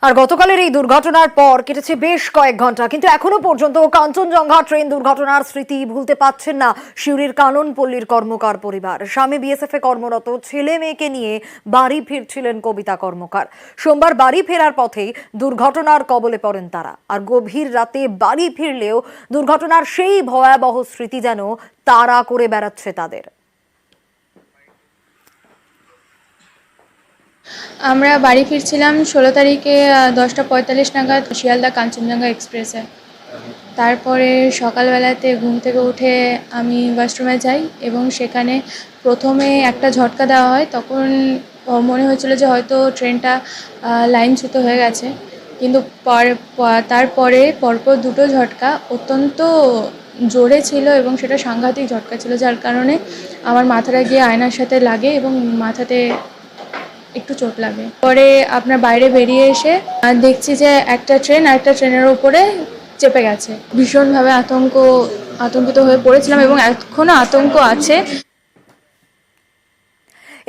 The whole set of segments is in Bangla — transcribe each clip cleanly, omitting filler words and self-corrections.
আর গতকালের এই দুর্ঘটনার পর কেটেছে বেশ কয়েক ঘন্টা, কিন্তু এখনো পর্যন্ত কাঞ্চনজঙ্ঘা ট্রেন দুর্ঘটনার স্মৃতি ভুলতে পারছেন না শিউরির কাননপল্লীর কর্মকার পরিবার। স্বামী বিএসএফ এ কর্মরত, ছেলে মেয়েকে নিয়ে বাড়ি ফিরছিলেন কবিতা কর্মকার। সোমবার বাড়ি ফেরার পথেই দুর্ঘটনার কবলে পড়েন তারা। আর গভীর রাতে বাড়ি ফিরলেও দুর্ঘটনার সেই ভয়াবহ স্মৃতি যেন তাড়া করে বেড়াচ্ছে তাদের। আমরা বাড়ি ফিরছিলাম 16 তারিখে 10:45 নাগাদ শিয়ালদা কাঞ্চনজঙ্ঘা এক্সপ্রেসে। তারপরে সকালবেলাতে ঘুম থেকে উঠে আমি ওয়াশরুমে যাই এবং সেখানে প্রথমে একটা ঝটকা দেওয়া হয়। তখন মনে হয়েছিল যে হয়তো ট্রেনটা লাইনচ্যুত হয়ে গেছে, কিন্তু তারপরে পরপর দুটো ঝটকা অত্যন্ত জোরে ছিল এবং সেটা সাংঘাতিক ঝটকা ছিল, যার কারণে আমার মাথাটা গিয়ে আয়নার সাথে লাগে এবং মাথাতে একটু চোট লাগে। পরে আপনার বাইরে বেরিয়ে এসে দেখছি যে একটা ট্রেন আর একটা ট্রেনের উপরে চেপে গেছে। ভীষণভাবে আতঙ্কিত হয়ে পড়েছিলাম এবং এখনো আতঙ্ক আছে।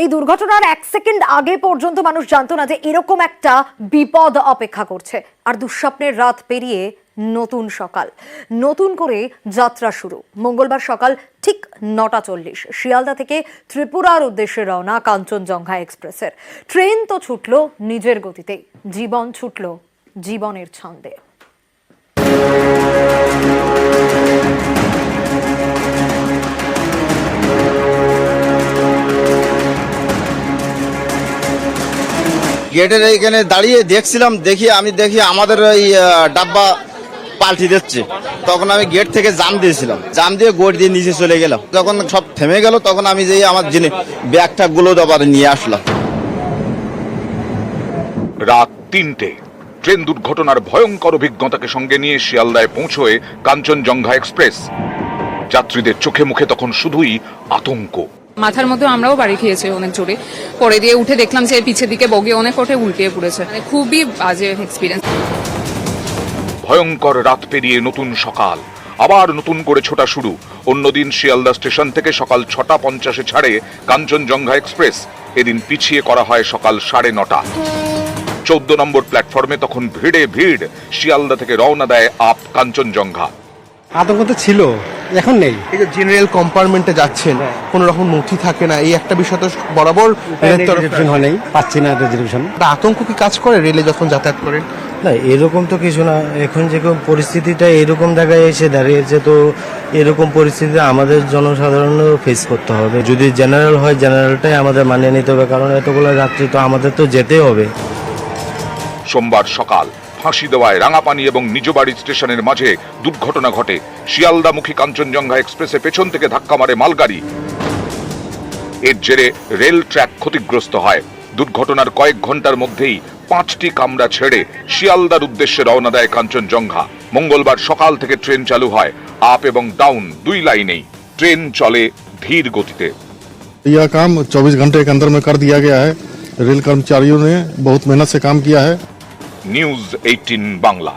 এই দুর্ঘটনার এক সেকেন্ড আগে পর্যন্ত মানুষ জানতো না যে এরকম একটা বিপদ অপেক্ষা করছে। আর দুঃস্বপ্নের রাত পেরিয়ে নতুন সকাল, নতুন করে যাত্রা শুরু। মঙ্গলবার সকাল ঠিক 9:40 শিয়ালদা থেকে ত্রিপুরার উদ্দেশ্যে রওনা কাঞ্চনজঙ্ঘা এক্সপ্রেসের। ট্রেন তো ছুটল নিজের গতিতেই, জীবন ছুটল জীবনের ছন্দে। গেটের এইখানে দাঁড়িয়ে দেখছিলাম, দেখি আমাদের ওই ডাব্বা পাল্টি দিচ্ছে। তখন আমি গেট থেকে জাম দিয়েছিলাম, জাম দিয়ে গোট দিয়ে নিচে চলে গেলাম। যখন সব থেমে গেল তখন আমি যেই আমার ব্যাগটা গুলো আবার নিয়ে আসলাম। রাত 3টে ট্রেন দুর্ঘটনার ভয়ঙ্কর অভিজ্ঞতাকে সঙ্গে নিয়ে শিয়ালদায় পৌঁছয় কাঞ্চনজঙ্ঘা এক্সপ্রেস। যাত্রীদের চোখে মুখে তখন শুধুই আতঙ্ক। মাথার মধ্যে আমরাও বাড়ি খেয়েছি অনেক জোরে। পরে দিয়ে উঠে দেখলাম যে পিছের দিকে বগি অনেক ওঠে উল্টিয়ে পড়েছে। খুবই বাজে এক্সপিরিয়েন্স। ভয়ঙ্কর রাত পেরিয়ে নতুন সকাল, আবার নতুন করে ছোটা শুরু। অন্যদিন শিয়ালদা স্টেশন থেকে সকাল 6:50 ছাড়ে কাঞ্চনজঙ্ঘা এক্সপ্রেস। এদিন পিছিয়ে করা হয় সকাল 9:30। 14 নম্বর প্ল্যাটফর্মে তখন ভিড়ে ভিড়। শিয়ালদা থেকে রওনা দেয় আপ কাঞ্চনজঙ্ঘা। আতঙ্ক তো ছিল, এখন নেই। এই যে জেনারেল কম্পার্টমেন্টে যাচ্ছেন, কোনো রকম নথি থাকে না, এই একটা বিষয় তো বরাবর রিজার্ভেশন হয় নাই, পাচ্ছি না রিজার্ভেশন। আতঙ্ক কি কাজ করে রেলে যখন যাতায়াত করেন? না, এরকম তো কিছু না। এখন যেরকম পরিস্থিতিটা এরকম জায়গায় এসে দাঁড়িয়েছে, তো এরকম পরিস্থিতি আমাদের জনসাধারণও ফেস করতে হবে। যদি জেনারেল হয়, জেনারেলটাই আমাদের মানিয়ে নিতে হবে, কারণ এতগুলো যাত্রী তো আমাদের তো যেতে হবে। সোমবার সকাল ফাঁসি দেওয়ায় রাঙাপানি এবং নিজবাড়ি স্টেশনের মাঝে দুর্ঘটনা ঘটে। শিয়ালদামুখী কাঞ্চনজঙ্ঘা এক্সপ্রেসের পেছন থেকে ধাক্কা মারে মালগাড়ি। এর জেরে রেল ট্র্যাক ক্ষতিগ্রস্ত হয়। দুর্ঘটনার কয়েক ঘন্টার মধ্যেই 5টি কামরা ছেড়ে শিয়ালদার উদ্দেশ্যে রওনা দেয় কাঞ্চনজঙ্ঘা। মঙ্গলবার সকাল থেকে ট্রেন চালু হয় আপ এবং ডাউন 2 লাইনেই। ট্রেন চলে ধীর গতিতে। यह काम 24 घंटे के अंदर में कर दिया गया है। रेल कर्मचारियों ने बहुत मेहनत से काम किया है। নিউজ 18 বাংলা।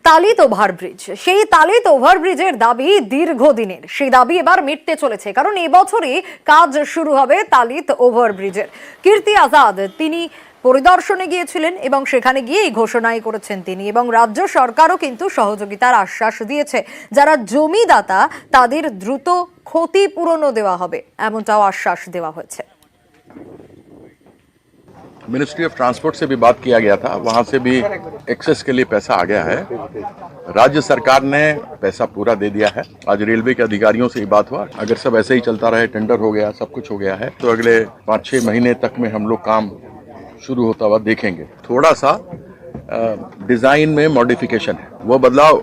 তালিত ওভারব্রিজ, সেই তালিত ওভারব্রিজের দাবি দীর্ঘদিনের। সেই দাবি এবার মিটতে চলেছে, কারণ এবছরই কাজ শুরু হবে তালিত ওভারব্রিজের। কীর্তি আজাদ তিনি পরিদর্শনে গিয়েছিলেন এবং সেখানে গিয়ে এই ঘোষণাই করেছেন তিনি। এবং রাজ্য সরকারও কিন্তু সহযোগিতার আশ্বাস দিয়েছে। যারা জমিদাতা তাদের দ্রুত ক্ষতিপূরণও দেওয়া হবে, এমনটাও আশ্বাস দেওয়া হয়েছে। मिनिस्ट्री ऑफ ट्रांसपोर्ट से भी बात किया गया था, वहां से भी एक्सेस के लिए पैसा आ गया है। राज्य सरकार ने पैसा पूरा दे दिया है। आज रेलवे के अधिकारियों से ही बात हुआ, अगर सब ऐसे ही चलता रहे, टेंडर हो गया, सब कुछ हो गया है, तो अगले 5-6 महीने तक में हम लोग काम शुरू होता हुआ देखेंगे। थोड़ा सा डिजाइन में मॉडिफिकेशन है, वो बदलाव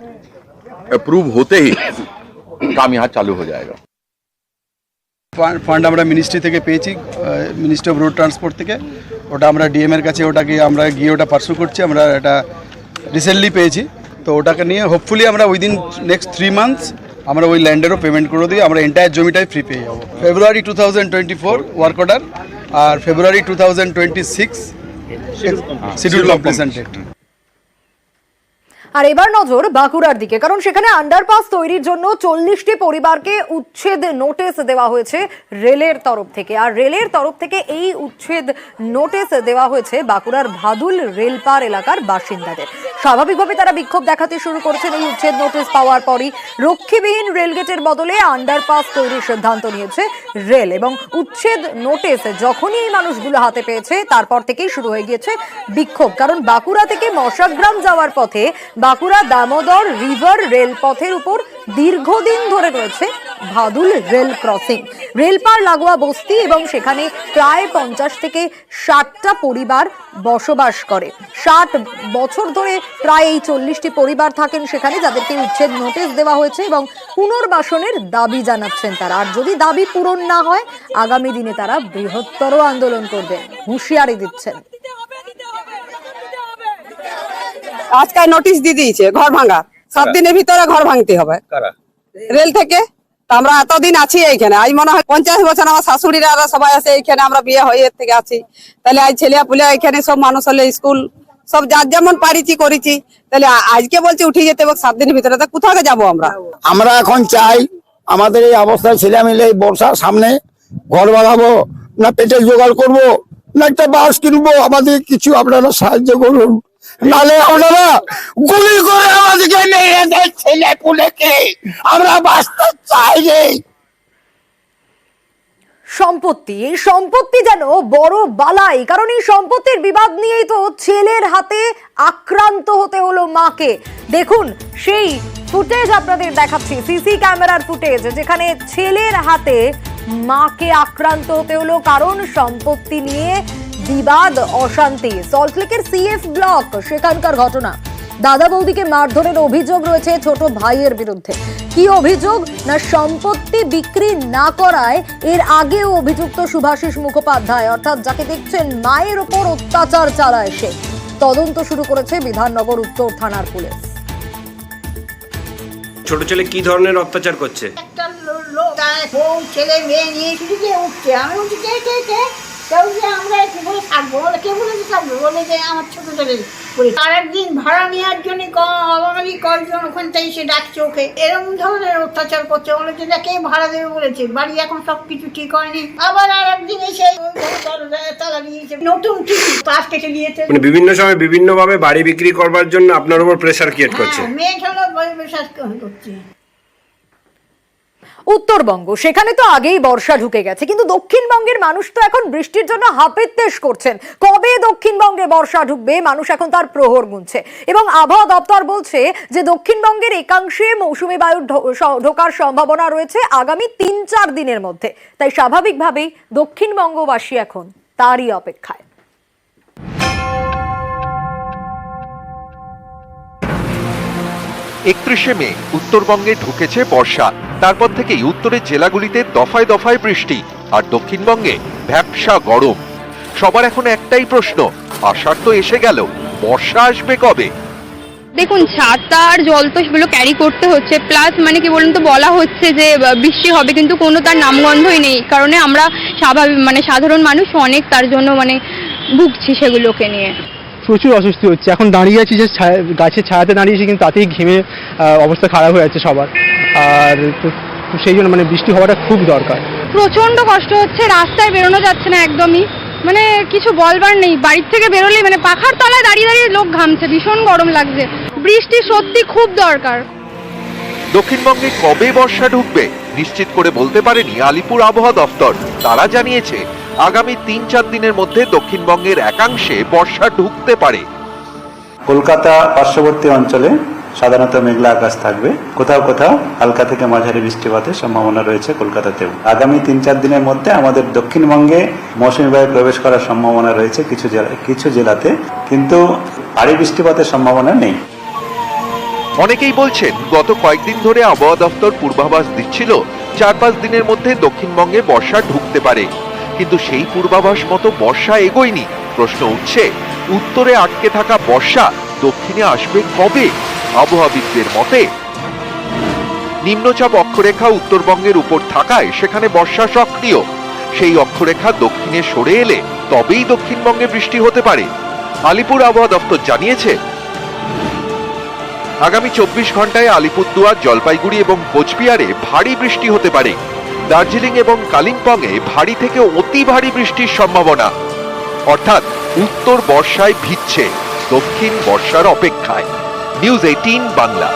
अप्रूव होते ही काम यहाँ चालू हो जाएगा। ফান্ড আমরা মিনিস্ট্রি থেকে পেয়েছি, মিনিস্ট্রি অফ রোড ট্রান্সপোর্ট থেকে। ওটা আমরা ডিএম এর কাছে ওটাকে আমরা গিয়ে ওটা পার্সু করছি। আমরা এটা রিসেন্টলি পেয়েছি, তো ওটাকে নিয়ে হোপফুলি আমরা উইদিন নেক্সট 3 মান্থস আমরা ওই ল্যান্ডেরও পেমেন্ট করে দিই। আমরা এন্টায়ার জমিটাই ফ্রি পেয়ে যাবো। ফেব্রুয়ারি 2024 ওয়ার্ক অর্ডার, আর ফেব্রুয়ারি 2026 শিডিউল কমপ্লিশন ডেট। আর এবার নজর বাঁকুড়ার দিকে, কারণ সেখানে আন্ডারপাস তৈরির জন্য 40টি পরিবারকে উচ্ছেদ নোটিশ দেওয়া হয়েছে রেলের তরফ থেকে। আর রেলের তরফ থেকে এই উচ্ছেদ নোটিশ দেওয়া হয়েছে বাঁকুড়ার ভাদুল রেলপার এলাকার বাসিন্দাদের। স্বাভাবিকভাবে তারা বিক্ষোভ দেখাতে শুরু করেছেন এই উচ্ছেদ নোটিশ পাওয়ার পরই। রক্ষীবিহীন রেলগেটের বদলে আন্ডারপাস তৈরির সিদ্ধান্ত নিয়েছে রেল, এবং উচ্ছেদ নোটিশ যখনই এই মানুষগুলো হাতে পেয়েছে তারপর থেকেই শুরু হয়ে গিয়েছে বিক্ষোভ। কারণ বাঁকুড়া থেকে মশাগ্রাম যাওয়ার পথে বাঁকুড়া দামোদর রিভার রেলপথের উপর দীর্ঘদিন ধরে রয়েছে ভাদুল রেল ক্রসিং, রেলপার লাগোয়া বস্তি, এবং সেখানে প্রায় 50 থেকে 60টা পরিবার বসবাস করে। 60 বছর ধরে প্রায় এই 40টি পরিবার থাকেন সেখানে, যাদেরকে উচ্ছেদ নোটিশ দেওয়া হয়েছে এবং পুনর্বাসনের দাবি জানাচ্ছেন তারা। আর যদি দাবি পূরণ না হয় আগামী দিনে তারা বৃহত্তর আন্দোলন করবেন, হুঁশিয়ারি দিচ্ছেন। আজকে নোটিশ দিয়ে দিয়েছে ঘর ভাঙা, 7 দিনের ভিতরে ঘর ভাঙতে হবে রেল থেকে। আমরা এতদিন আছি এইখানে, আজ মনে হয় 50 বছর আমার শাশুড়িরা সবাই আছে এইখানে, আমরা বিয়ে হয়ে এর থেকে আছি। তাহলে আজ ছেলে পুলে এখানে সব মানুষ হলে স্কুল সব যার যেমন পারিছি করেছি, তাহলে আজকে বলছে উঠে যেতে হবে 7 দিনের ভিতরে, তা কোথাকে যাবো আমরা? আমরা এখন চাই আমাদের এই অবস্থায় ছেলে মিলে এই বর্ষার সামনে ঘর বানাবো না পেটের জোগাড় করবো না একটা বাস কিনবো, আমাদের কিছু আপনারা সাহায্য করুন, নালে আপনারা গুলি করে আমাদেরকে মেরে দেয় ছেলে পুলেকে, আমরা বাঁচতে চাই রে। সম্পত্তি, এই সম্পত্তি যেন বড় বালাই, কারণ এই সম্পত্তির বিবাদ নিয়েই তো ছেলের হাতে আক্রান্ত হতে হলো মাকে। দেখুন সেই ফুটেজ আপনাদের দেখাচ্ছি, সিসি ক্যামেরার ফুটেজ, যেখানে ছেলের হাতে মাকে আক্রান্ত হতে হলো কারণ সম্পত্তি নিয়ে বিবাদ, অশান্তি। সল্টলেকের সিএফ ব্লক সেখানকার ঘটনা। দাদা বৌদিকে মারধরের অভিযোগ রয়েছে ছোট ভাইয়ের বিরুদ্ধে। কি অভিযোগ? না সম্পত্তি বিক্রি না করায় এর আগেও অভিযুক্ত শুভাশিস মুখোপাধ্যায়, অর্থাৎ যাকে দেখছেন মায়ের ওপর অত্যাচার চালায় সে। তদন্ত শুরু করেছে বিধাননগর উত্তর থানার পুলিশ। ছোট ছেলে কি ধরনের অত্যাচার করছে? একটা লোক ছেলে মেয়ে নিয়ে শুধু উঠছে, আমি উঠছি কে কে কে কেউ যে আমরা কি বলে থাকবো, বলে কে বলে থাকবো, বলে যে আমার ছোট ছেলে আর একদিন ভাড়া নেওয়ার জন্য আমারই কয়েকজন ওখান থেকে এসে ডাকছে ওকে, এরকম ধরনের অত্যাচার করছে। বলে যে কে ভাড়া দেবে বলেছে, বাড়ি এখন সবকিছু ঠিক হয়নি। আবার আর একদিন এসে তালা দিয়েছে, নতুন টিভি পাশ কেটে দিয়েছে। মানে বিভিন্ন সময় বিভিন্ন ভাবে বাড়ি বিক্রি করবার জন্য আপনার উপর প্রেসার ক্রিয়েট করছে। মেয়ে খেলা প্রেসার করছে। উত্তরবঙ্গ, সেখানে তো আগেই বর্ষা ঢুকে গেছে, কিন্তু দক্ষিণবঙ্গের মানুষ তো এখন বৃষ্টির জন্য হাপেত্তেশ করছেন। কবে দক্ষিণবঙ্গে বর্ষা ঢুকবে মানুষ এখন তার প্রহর গুনছে, এবং আবহাওয়া দপ্তর বলছে যে দক্ষিণবঙ্গের একাংশে মৌসুমী বায়ু ঢোকার সম্ভাবনা রয়েছে আগামী 3-4 দিনের মধ্যে। তাই স্বাভাবিকভাবেই দক্ষিণবঙ্গবাসী এখন তারই অপেক্ষায়। 31শে মে উত্তরবঙ্গে ঢুকেছে বর্ষা। তারপর থেকেই উত্তরের জেলাগুলিতে দফায় দফায় বৃষ্টি, আর দক্ষিণবঙ্গে ভ্যাপসা গরম। সবার এখন একটাই প্রশ্ন, আষাঢ় তো এসে গেল, বর্ষা আসবে কবে? দেখুন, ছাতা আর জল তো সেগুলো ক্যারি করতে হচ্ছে, প্লাস মানে কি বলুন তো, বলা হচ্ছে যে বৃষ্টি হবে, কিন্তু কোনো তার নামগন্ধই নেই। কারণে আমরা স্বাভাবিক মানে সাধারণ মানুষ অনেক তার জন্য মানে ভুগছি সেগুলোকে নিয়ে। প্রচুর অস্বস্তি হচ্ছে, এখন দাঁড়িয়ে আছি যে গাছের ছায়াতে দাঁড়িয়েছি, কিন্তু তাতেই ঘেমে অবস্থা খারাপ হয়ে যাচ্ছে সবার। আর তো সেই জন্য মানে বৃষ্টি হওয়াটা খুব দরকার। প্রচন্ড কষ্ট হচ্ছে, রাস্তায় বেরোনো যাচ্ছে না একদমই, মানে কিছু বলবার নেই। বাড়ির থেকে বেরোলেই মানে পাখার তলায় দাঁড়িয়ে দাঁড়িয়ে লোক ঘামছে, ভীষণ গরম লাগছে। বৃষ্টি সত্যি খুব দরকার। দক্ষিণবঙ্গে কবে বর্ষা ঢুকবে নিশ্চিত করে বলতে পারেনি আলিপুর আবহাওয়া দফতর। তারা জানিয়েছে আগামী 3-4 দিনের মধ্যে দক্ষিণবঙ্গের একাংশে বর্ষা ঢুকতে পারে। কলকাতা পার্শ্ববর্তী অঞ্চলে সাধারণত মেঘলা আকাশ থাকবে, কোথাও কোথাও হালকা থেকে মাঝারি বৃষ্টিপাতের সম্ভাবনা রয়েছে কলকাতাতেও। আগামী 3-4 দিনের মধ্যে আমাদের দক্ষিণবঙ্গে মৌসুমী বায়ু প্রবেশ করার সম্ভাবনা রয়েছে কিছু জেলাতে, কিন্তু ভারী বৃষ্টিপাতের সম্ভাবনা নেই। অনেকেই বলছেন গত কয়েকদিন ধরে আবহাওয়া দফতর পূর্বাভাস দিচ্ছিল 4-5 দিনের মধ্যে দক্ষিণবঙ্গে বর্ষা ঢুকতে পারে, কিন্তু সেই পূর্বাভাস মতো বর্ষা এগোয়নি। প্রশ্ন উঠছে, উত্তরে আটকে থাকা বর্ষা দক্ষিণে আসবে কবে? আবহাওয়াবিদদের মতে নিম্নচাপ অক্ষরেখা উত্তরবঙ্গের উপর থাকায় সেখানে বর্ষা সক্রিয়। সেই অক্ষরেখা দক্ষিণে সরে এলে তবেই দক্ষিণবঙ্গে বৃষ্টি হতে পারে। আলিপুর আবহাওয়া দপ্তর জানিয়েছে আগামী 24 ঘন্টায় আলিপুরদুয়ার, জলপাইগুড়ি এবং কোচবিহারে ভারী বৃষ্টি হতে পারে। দার্জিলিং এবং কালিম্পংয়ে ভারী থেকে অতি ভারী বৃষ্টির সম্ভাবনা। অর্থাৎ উত্তর বর্ষায় ভিজছে, দক্ষিণ বর্ষার অপেক্ষায়। নিউজ 18 বাংলা।